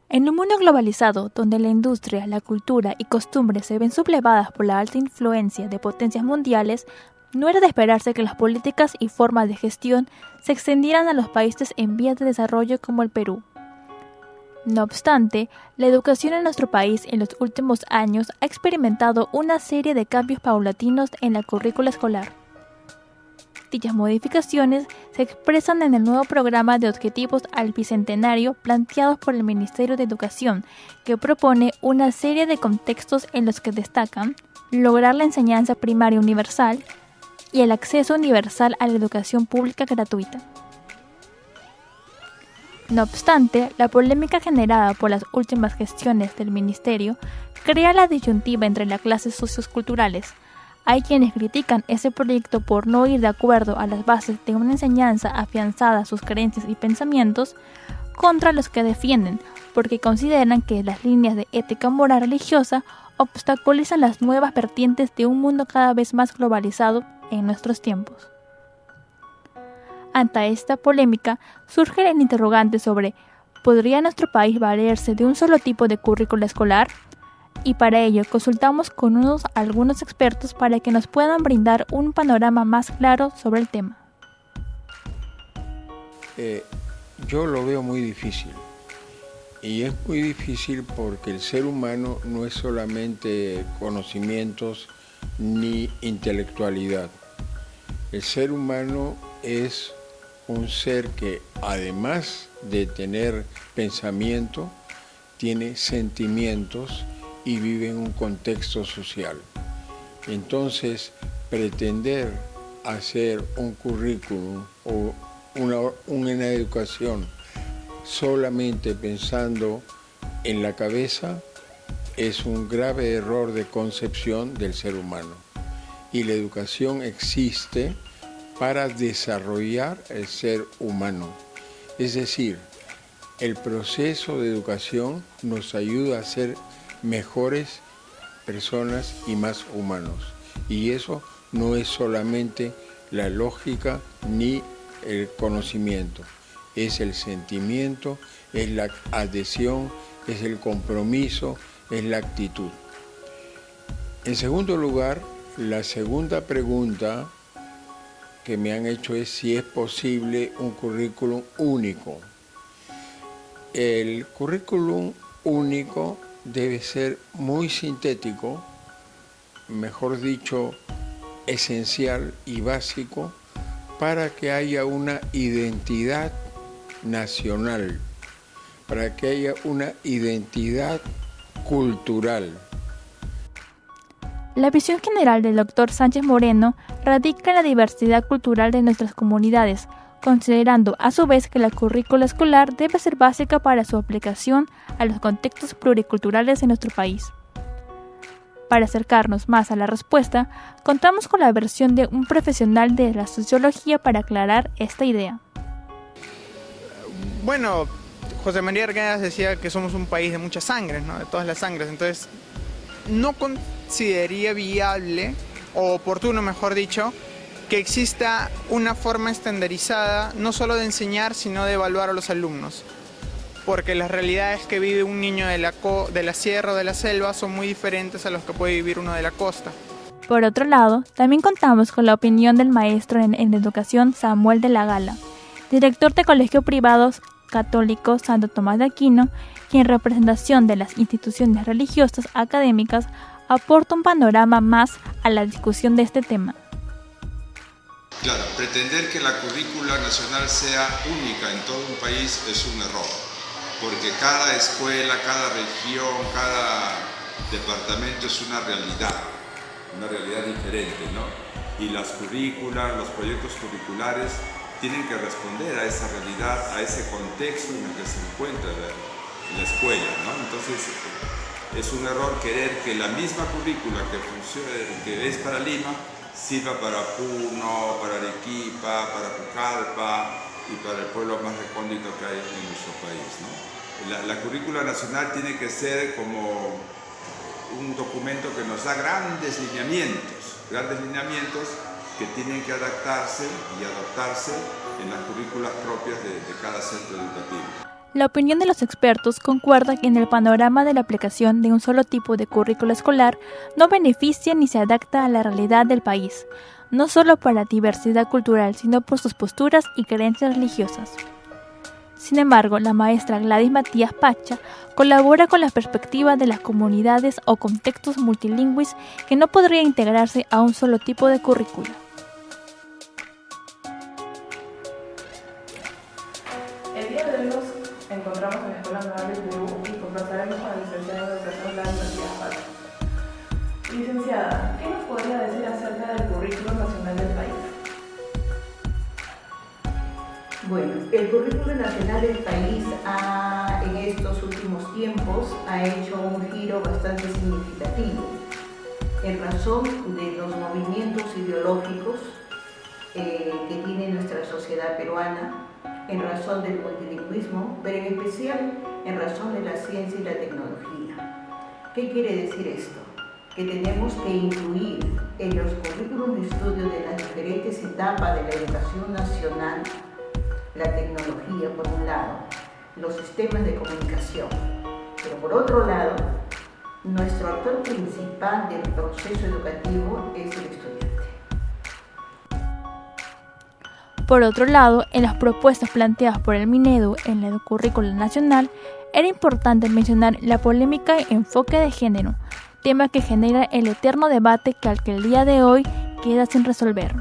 En un mundo globalizado, donde la industria, la cultura y costumbres se ven sublevadas por la alta influencia de potencias mundiales, no era de esperarse que las políticas y formas de gestión se extendieran a los países en vías de desarrollo como el Perú. No obstante, la educación en nuestro país en los últimos años ha experimentado una serie de cambios paulatinos en la currícula escolar. Dichas modificaciones se expresan en el nuevo programa de objetivos al bicentenario planteados por el Ministerio de Educación, que propone una serie de contextos en los que destacan lograr la enseñanza primaria universal y el acceso universal a la educación pública gratuita. No obstante, la polémica generada por las últimas gestiones del Ministerio crea la disyuntiva entre las clases socioculturales. Hay quienes critican ese proyecto por no ir de acuerdo a las bases de una enseñanza afianzada a sus creencias y pensamientos, contra los que defienden, porque consideran que las líneas de ética moral religiosa obstaculizan las nuevas vertientes de un mundo cada vez más globalizado en nuestros tiempos. Ante esta polémica, surge el interrogante sobre ¿podría nuestro país valerse de un solo tipo de currícula escolar? Y para ello consultamos con algunos expertos para que nos puedan brindar un panorama más claro sobre el tema. Yo lo veo muy difícil. Y es muy difícil porque el ser humano no es solamente conocimientos ni intelectualidad. El ser humano es un ser que, además de tener pensamiento, tiene sentimientos y vive en un contexto social. Entonces, pretender hacer un currículum o una educación solamente pensando en la cabeza es un grave error de concepción del ser humano. Y la educación existe para desarrollar el ser humano. Es decir, el proceso de educación nos ayuda a ser mejores personas y más humanos. Y eso no es solamente la lógica ni el conocimiento. Es el sentimiento, es la adhesión, es el compromiso, es la actitud. En segundo lugar, la segunda pregunta que me han hecho es si es posible un currículum único. El currículum único debe ser muy sintético, mejor dicho, esencial y básico, para que haya una identidad nacional, para que haya una identidad cultural. La visión general del Dr. Sánchez Moreno radica en la diversidad cultural de nuestras comunidades, considerando a su vez que la currícula escolar debe ser básica para su aplicación a los contextos pluriculturales de nuestro país. Para acercarnos más a la respuesta, contamos con la versión de un profesional de la sociología para aclarar esta idea. Bueno, José María Arguedas decía que somos un país de muchas sangres, ¿no? De todas las sangres, entonces no consideraría viable, o oportuno mejor dicho, que exista una forma estandarizada no solo de enseñar, sino de evaluar a los alumnos. Porque las realidades que vive un niño de la sierra o de la selva son muy diferentes a los que puede vivir uno de la costa. Por otro lado, también contamos con la opinión del maestro en educación Samuel de la Gala, director de Colegio Privado Católico Santo Tomás de Aquino, quien en representación de las instituciones religiosas académicas aporta un panorama más a la discusión de este tema. Claro, pretender que la currícula nacional sea única en todo un país es un error, porque cada escuela, cada región, cada departamento es una realidad diferente, ¿no? Y las currículas, los proyectos curriculares tienen que responder a esa realidad, a ese contexto en el que se encuentra la escuela, ¿no? Entonces, es un error querer que la misma currícula que es para Lima sirva para Puno, para Arequipa, para Pucallpa y para el pueblo más recóndito que hay en nuestro país, ¿no? La currícula nacional tiene que ser como un documento que nos da grandes lineamientos que tienen que adaptarse y adaptarse en las currículas propias de cada centro educativo. La opinión de los expertos concuerda que en el panorama de la aplicación de un solo tipo de currículo escolar no beneficia ni se adapta a la realidad del país, no solo por la diversidad cultural, sino por sus posturas y creencias religiosas. Sin embargo, la maestra Gladys Matías Pacha colabora con la perspectiva de las comunidades o contextos multilingües que no podría integrarse a un solo tipo de currículo. El día de hoy nos encontramos en la Escuela Naval del Perú y conversaremos con la licenciada de Educación Gladys Matías Pacha. Licenciada, ¿qué nos podría decir acerca del currículo nacional del país? Bueno, el currículo nacional del país en estos últimos tiempos ha hecho un giro bastante significativo en razón de los movimientos ideológicos que tiene nuestra sociedad peruana, en razón del multilingüismo, pero en especial en razón de la ciencia y la tecnología. ¿Qué quiere decir esto? Que tenemos que incluir en los currículos de estudio de las diferentes etapas de la educación nacional la tecnología por un lado, los sistemas de comunicación, pero por otro lado, nuestro actor principal del proceso educativo es el estudiante. Por otro lado, en las propuestas planteadas por el Minedu en el currículo nacional, era importante mencionar la polémica enfoque de género, tema que genera el eterno debate que al día de hoy queda sin resolver.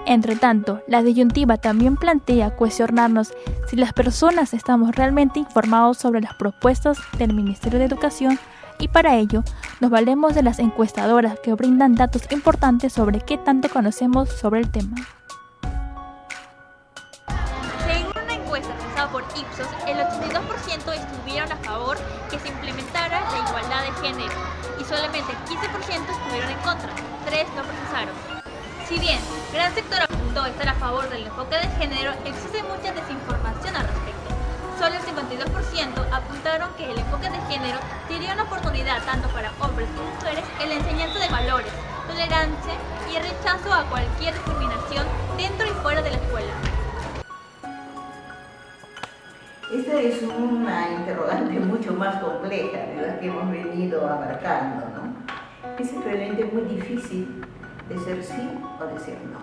Entre tanto, la disyuntiva también plantea cuestionarnos si las personas estamos realmente informados sobre las propuestas del Ministerio de Educación y para ello nos valemos de las encuestadoras que brindan datos importantes sobre qué tanto conocemos sobre el tema. Según una encuesta realizada por Ipsos, el 82% estuvieron a favor que se implementara la igualdad de género y solamente el 15% estuvieron en contra, 3 no precisaron. Si bien gran sector apuntó estar a favor del enfoque de género, existe mucha desinformación al respecto. Solo el 52% apuntaron que el enfoque de género sería una oportunidad tanto para hombres y mujeres en la enseñanza de valores, tolerancia y rechazo a cualquier discriminación dentro y fuera de la escuela. Esta es una interrogante mucho más compleja de la que hemos venido abarcando, ¿no? Es realmente muy difícil de ser sí o de ser no.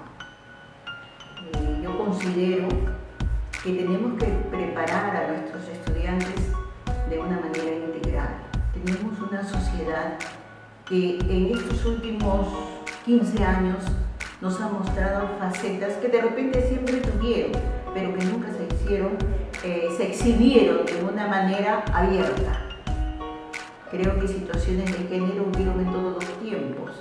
Yo considero que tenemos que preparar a nuestros estudiantes de una manera integral. Tenemos una sociedad que en estos últimos 15 años nos ha mostrado facetas que de repente siempre tuvieron, pero que nunca se exhibieron de una manera abierta. Creo que situaciones de género hubieron en todos los tiempos.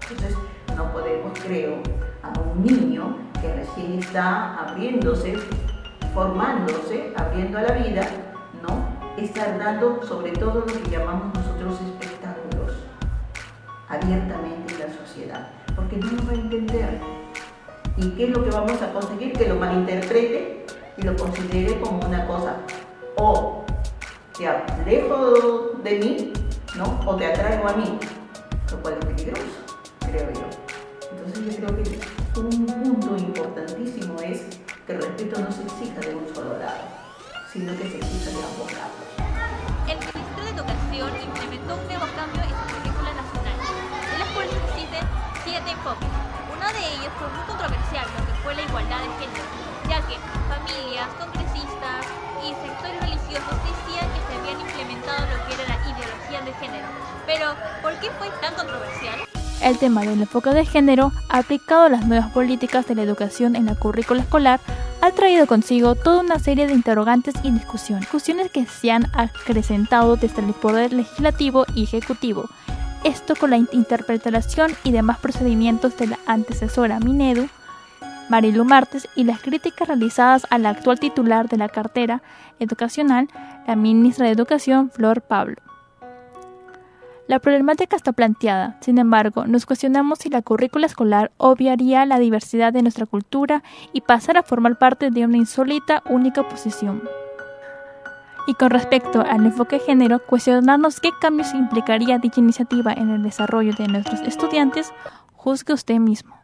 Entonces, no podemos, creo, a un niño que recién está abriéndose, formándose, abriendo a la vida, ¿no? Estar dando sobre todo lo que llamamos nosotros espectáculos, abiertamente en la sociedad, porque no lo va a entender. ¿Y qué es lo que vamos a conseguir? Que lo malinterprete y lo considere como una cosa o te alejo de mí, ¿no? O te atraigo a mí, lo cual es peligroso, creo yo. Entonces yo creo que un punto importantísimo es que el respeto no se exija de un solo lado, sino que se exija de ambos lados. El Ministerio de Educación implementó un nuevo cambio en su currícula nacional. En las cuales existen 7 enfoques. Uno de ellos fue muy controversial, lo que fue la igualdad de género, ya que familias, congresistas y sectores religiosos decían que se habían implementado lo que era la ideología de género. Pero, ¿por qué fue tan controversial? El tema del enfoque de género, aplicado a las nuevas políticas de la educación en la currícula escolar, ha traído consigo toda una serie de interrogantes y discusiones que se han acrecentado desde el poder legislativo y ejecutivo. Esto con la interpretación y demás procedimientos de la antecesora Minedu, Marilu Martes, y las críticas realizadas a la actual titular de la cartera educacional, la ministra de Educación, Flor Pablo. La problemática está planteada, sin embargo, nos cuestionamos si la currícula escolar obviaría la diversidad de nuestra cultura y pasara a formar parte de una insólita única posición. Y con respecto al enfoque de género, cuestionarnos qué cambios implicaría dicha iniciativa en el desarrollo de nuestros estudiantes, juzgue usted mismo.